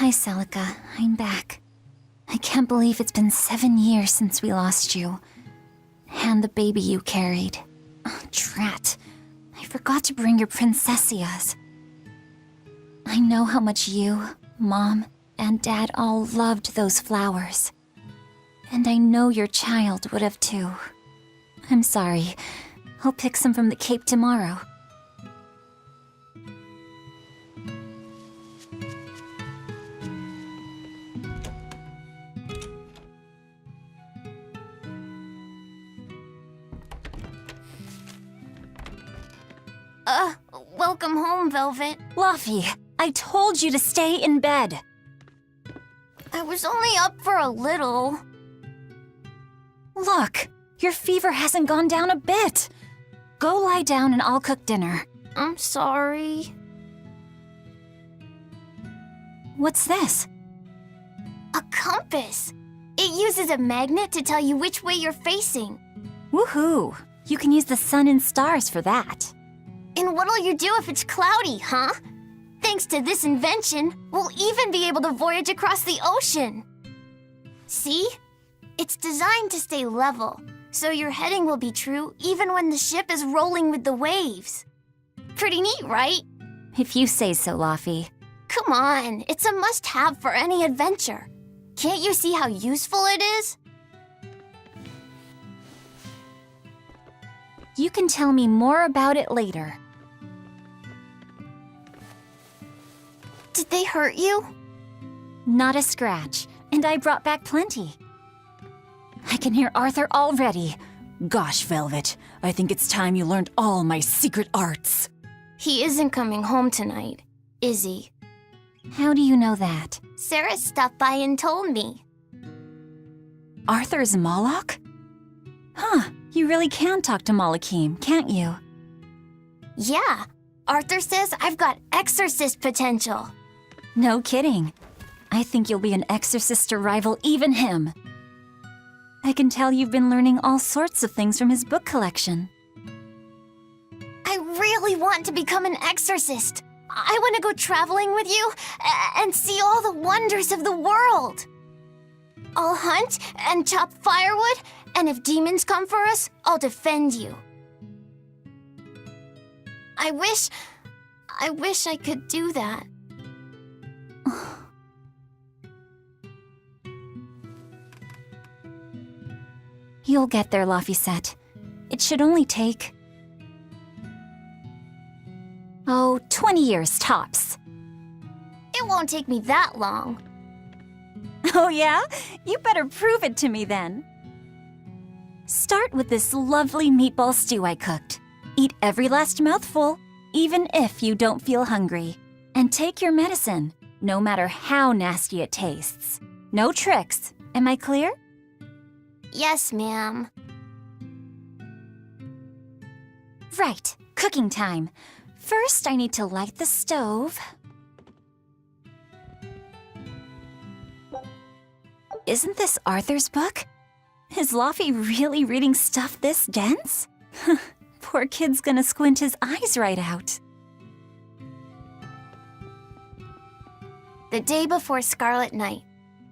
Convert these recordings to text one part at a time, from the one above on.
Hi, Celica. I'm back. I can't believe it's been 7 years since we lost you. And the baby you carried. Oh, drat. I forgot to bring your princessias. I know how much you, Mom, and Dad all loved those flowers. And I know your child would have too. I'm sorry. I'll pick some from the Cape tomorrow. Welcome home, Velvet. Luffy, I told you to stay in bed. I was only up for a little. Look, your fever hasn't gone down a bit. Go lie down and I'll cook dinner. I'm sorry. What's this? A compass. It uses a magnet to tell you which way you're facing. Woohoo! You can use the sun and stars for that. And what'll you do if it's cloudy, huh? Thanks to this invention, we'll even be able to voyage across the ocean. See? It's designed to stay level, so your heading will be true even when the ship is rolling with the waves. Pretty neat, right? If you say so, Luffy. Come on, it's a must-have for any adventure. Can't you see how useful it is? You can tell me more about it later. Did they hurt you? Not a scratch, and I brought back plenty. I can hear Arthur already. Gosh, Velvet, I think it's time you learned all my secret arts. He isn't coming home tonight, is he? How do you know that? Sarah stopped by and told me. Arthur's Moloch? Huh, you really can talk to Malakim, can't you? Yeah, Arthur says I've got exorcist potential. No kidding. I think you'll be an exorcist to rival even him. I can tell you've been learning all sorts of things from his book collection. I really want to become an exorcist. I want to go traveling with you and see all the wonders of the world. I'll hunt and chop firewood, and if demons come for us, I'll defend you. I wish I could do that. You'll get there, Laphicet. It should only take... 20 years tops. It won't take me that long. Oh yeah? You better prove it to me then. Start with this lovely meatball stew I cooked. Eat every last mouthful, even if you don't feel hungry. And take your medicine, no matter how nasty it tastes. No tricks. Am I clear? Yes, ma'am. Right, cooking time. First, I need to light the stove. Isn't this Arthur's book? Is Luffy really reading stuff this dense? Poor kid's gonna squint his eyes right out. The day before Scarlet Night,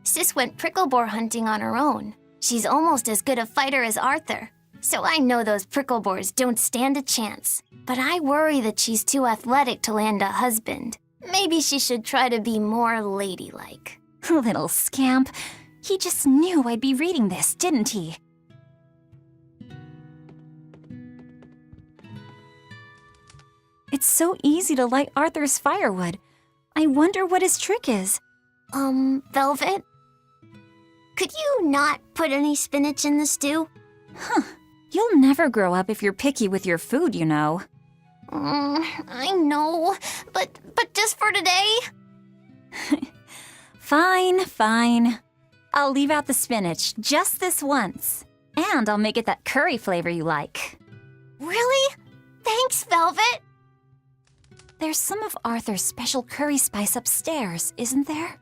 Sis went prickle-boar hunting on her own. She's almost as good a fighter as Arthur, so I know those prickle-boars don't stand a chance. But I worry that she's too athletic to land a husband. Maybe she should try to be more ladylike. Little scamp. He just knew I'd be reading this, didn't he? It's so easy to light Arthur's firewood. I wonder what his trick is. Velvet? Could you not put any spinach in the stew? Huh. You'll never grow up if you're picky with your food, you know. I know, but just for today? Fine, fine. I'll leave out the spinach just this once. And I'll make it that curry flavor you like. Really? Thanks, Velvet. There's some of Arthur's special curry spice upstairs, isn't there?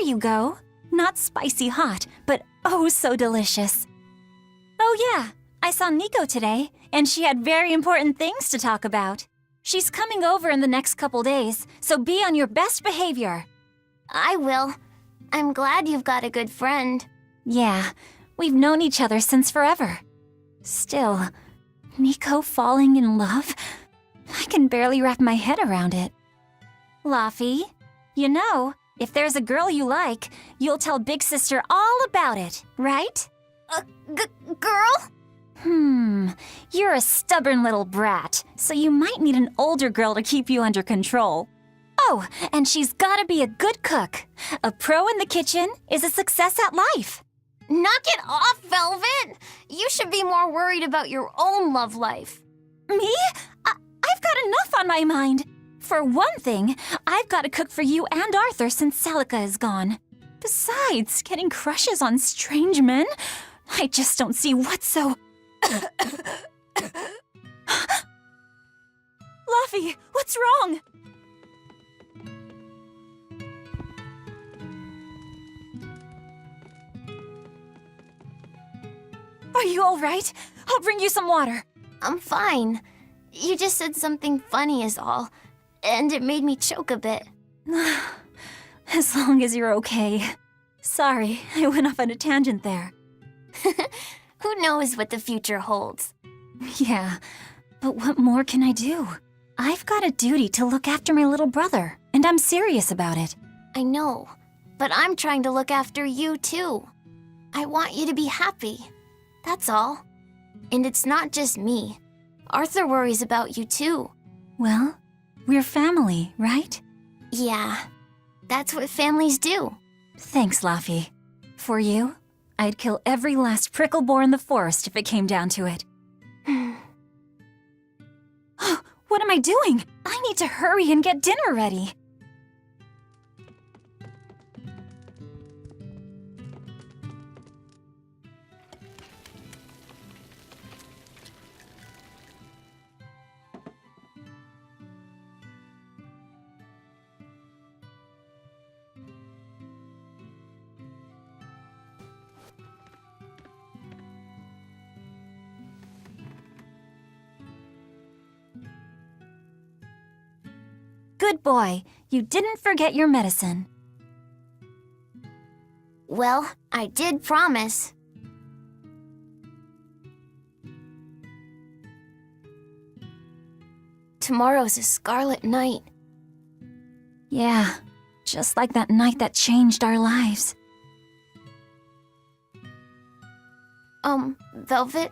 you go. Not spicy hot, but oh so delicious. Oh yeah, I saw Nico today, and she had very important things to talk about. She's coming over in the next couple days, so be on your best behavior. I will. I'm glad you've got a good friend. Yeah, we've known each other since forever. Still, Nico falling in love? I can barely wrap my head around it. Laffy, you know, if there's a girl you like, you'll tell Big Sister all about it, right? Girl? You're a stubborn little brat, so you might need an older girl to keep you under control. Oh, and she's gotta be a good cook. A pro in the kitchen is a success at life. Knock it off, Velvet! You should be more worried about your own love life. Me? I've got enough on my mind. For one thing, I've got to cook for you and Arthur since Celica is gone. Besides, getting crushes on strange men? I just don't see what's so... Laffy, what's wrong? Are you all right? I'll bring you some water. I'm fine. You just said something funny is all, and it made me choke a bit. As long as you're okay. Sorry, I went off on a tangent there. Who knows what the future holds? Yeah, but what more can I do? I've got a duty to look after my little brother, and I'm serious about it. I know, but I'm trying to look after you too. I want you to be happy. That's all. And it's not just me. Arthur worries about you too. Well, we're family, right? Yeah, that's what families do. Thanks, Laffy. For you, I'd kill every last prickle boar in the forest if it came down to it. What am I doing? I need to hurry and get dinner ready. Good boy. You didn't forget your medicine. Well, I did promise. Tomorrow's a scarlet night. Yeah, just like that night that changed our lives. Velvet,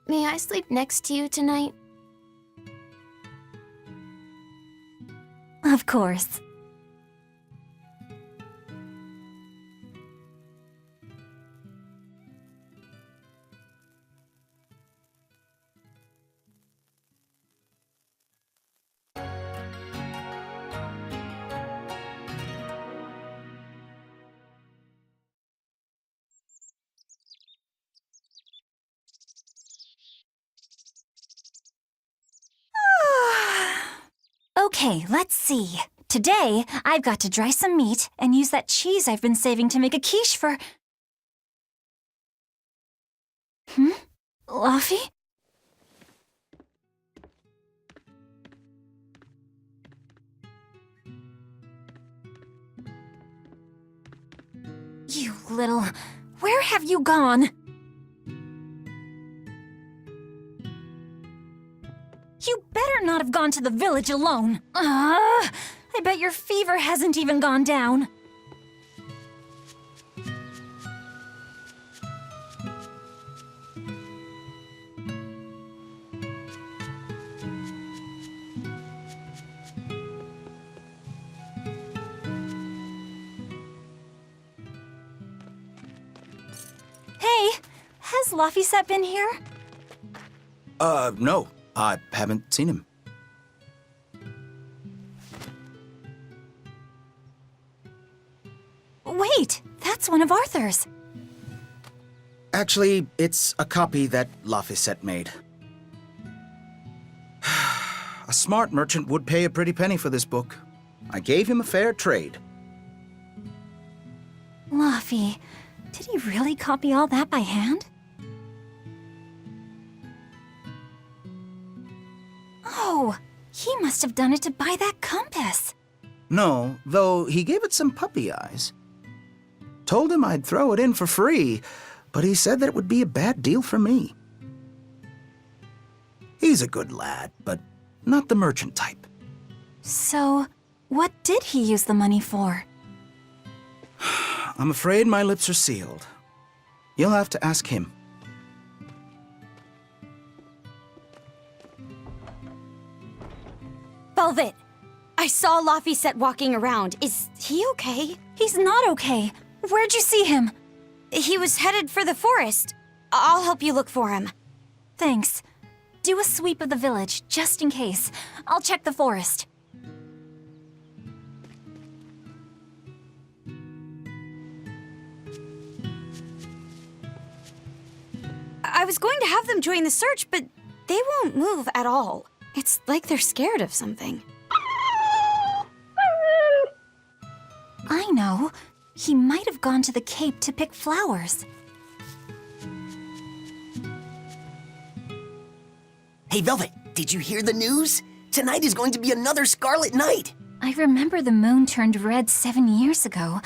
may I sleep next to you tonight? Of course. Okay, let's see. Today, I've got to dry some meat and use that cheese I've been saving to make a quiche for... Laffy? You little... Where have you gone? You better not have gone to the village alone. I bet your fever hasn't even gone down. Hey, has Laffy been here? No. I haven't seen him. Wait, that's one of Arthur's. Actually, it's a copy that Laffy made. A smart merchant would pay a pretty penny for this book. I gave him a fair trade. Luffy, did he really copy all that by hand? Oh, he must have done it to buy that compass. No, though he gave it some puppy eyes. Told him I'd throw it in for free, but he said that it would be a bad deal for me. He's a good lad, but not the merchant type. So, what did he use the money for? I'm afraid my lips are sealed. You'll have to ask him. Velvet, I saw Laphicet walking around. Is he okay? He's not okay. Where'd you see him? He was headed for the forest. I'll help you look for him. Thanks. Do a sweep of the village, just in case. I'll check the forest. I was going to have them join the search, but they won't move at all. It's like they're scared of something. I know. He might have gone to the Cape to pick flowers. Hey, Velvet, did you hear the news? Tonight is going to be another Scarlet Night. I remember the moon turned red 7 years ago.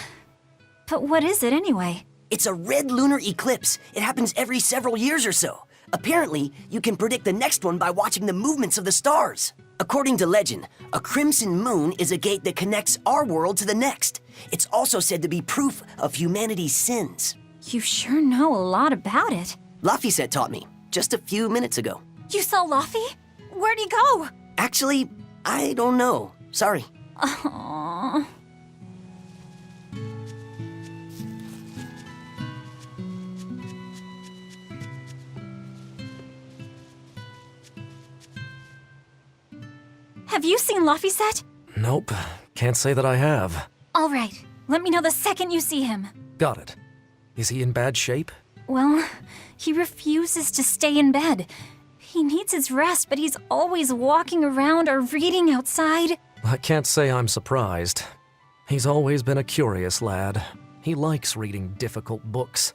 But what is it anyway? It's a red lunar eclipse. It happens every several years or so. Apparently, you can predict the next one by watching the movements of the stars. According to legend, a crimson moon is a gate that connects our world to the next. It's also said to be proof of humanity's sins. You sure know a lot about it. Laphicet taught me, just a few minutes ago. You saw Luffy? Where'd he go? Actually, I don't know. Sorry. Aww. Have you seen Laphicet? Nope, can't say that I have. All right, let me know the second you see him. Got it. Is he in bad shape? Well, he refuses to stay in bed. He needs his rest, but he's always walking around or reading outside. I can't say I'm surprised. He's always been a curious lad. He likes reading difficult books.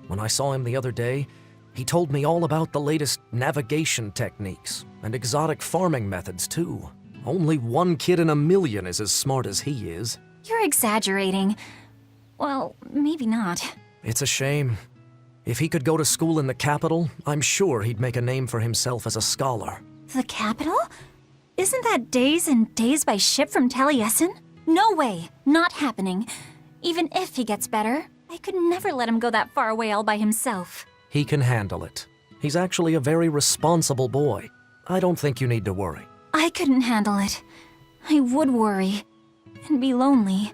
When I saw him the other day, he told me all about the latest navigation techniques and exotic farming methods, too. Only one kid in a million is as smart as he is. You're exaggerating. Well, maybe not. It's a shame. If he could go to school in the capital, I'm sure he'd make a name for himself as a scholar. The capital? Isn't that days and days by ship from Taliesin? No way. Not happening. Even if he gets better, I could never let him go that far away all by himself. He can handle it. He's actually a very responsible boy. I don't think you need to worry. I couldn't handle it. I would worry. And be lonely.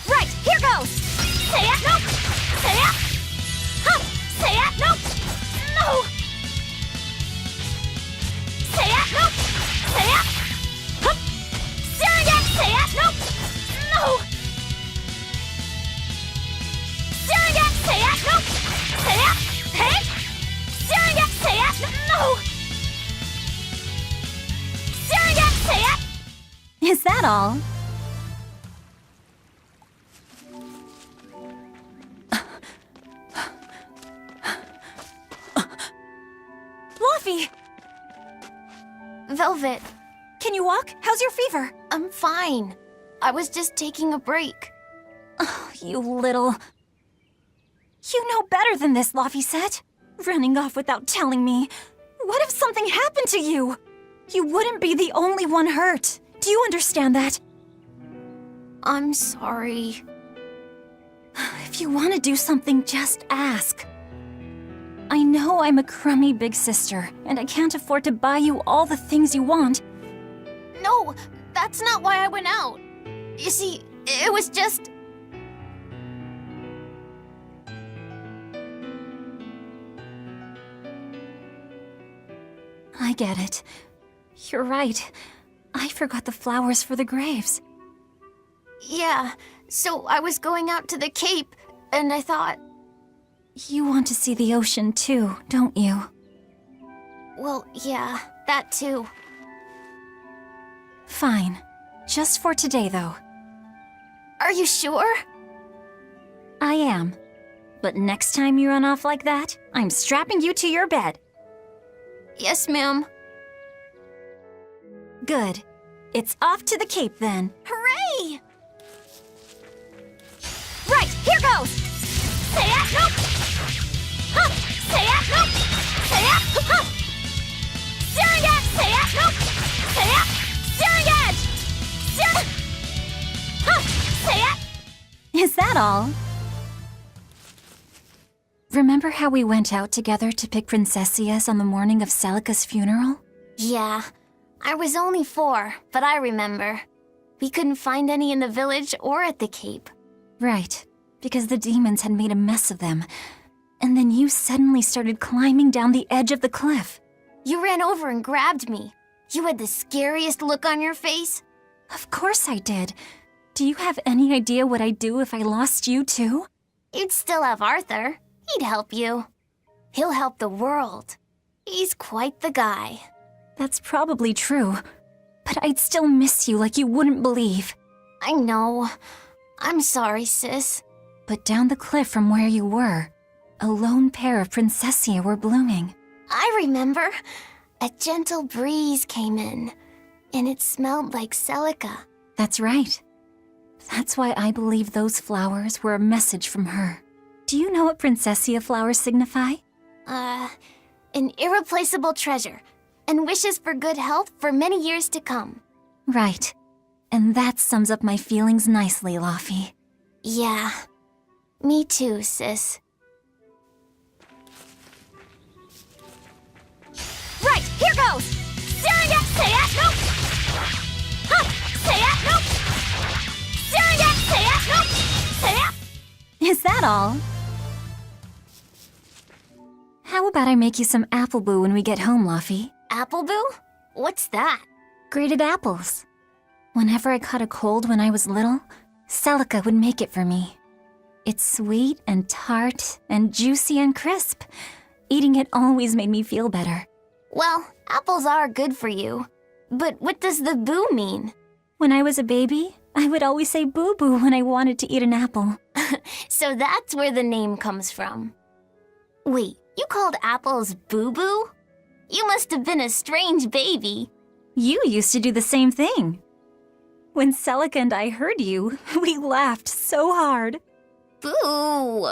Right, here goes! Say it, nope! Say it! Huh! Say it, nope! No! Say it, nope! Say it! Hup! Surrogate, say it, nope! No! Surrogate, say it, nope! Say it! Hey! Surrogate, say it, no! Surrogate, say it! Is that all? Luffy! Velvet, Can you walk? How's your fever? I'm fine. I was just taking a break. You little... You know better than this, Laphicet. Running off without telling me. What if something happened to you? You wouldn't be the only one hurt. Do you understand that? I'm sorry. If you want to do something, just ask. I know I'm a crummy big sister, and I can't afford to buy you all the things you want. No, that's not why I went out. You see, it was just... I get it. You're right. I forgot the flowers for the graves. Yeah, so I was going out to the Cape, and I thought, You want to see the ocean too, don't you? well, yeah, that too. Fine. Just for today, though. Are you sure? I am. But next time you run off like that, I'm strapping you to your bed. Yes, ma'am. Good. It's off to the Cape then. Hooray! Right, here goes! Say it, nope! Huh! Say it, nope! Say it, huh! Syrian, say it, nope! Say it! Syrian! Huh! Say it! Is that all? Remember how we went out together to pick princessias on the morning of Celica's funeral? Yeah, I was only 4, but I remember. We couldn't find any in the village or at the Cape. Right, because the demons had made a mess of them. And then you suddenly started climbing down the edge of the cliff. You ran over and grabbed me. You had the scariest look on your face. Of course I did. Do you have any idea what I'd do if I lost you too? You'd still have Arthur. He'd help you. He'll help the world. He's quite the guy. That's probably true. But I'd still miss you like you wouldn't believe. I know. I'm sorry, sis. But down the cliff from where you were, a lone pair of princessia were blooming. I remember. A gentle breeze came in, and it smelled like Celica. That's right. That's why I believe those flowers were a message from her. Do you know what princessia flowers signify? An irreplaceable treasure, and wishes for good health for many years to come. Right. And that sums up my feelings nicely, Laufey. Yeah. Me too, sis. Right, here goes! Syrian, say it, nope! Huh! Say it, nope! Syrian, say it, nope! Say it! Is that all? How about I make you some apple boo when we get home, Laufey? Appleboo? What's that? Grated apples. Whenever I caught a cold when I was little, Celica would make it for me. It's sweet and tart and juicy and crisp. Eating it always made me feel better. Well, apples are good for you. But what does the boo mean? When I was a baby, I would always say boo-boo when I wanted to eat an apple. So that's where the name comes from. Wait, you called apples boo-boo? You must have been a strange baby. You used to do the same thing. When Celica and I heard you, we laughed so hard. Boo!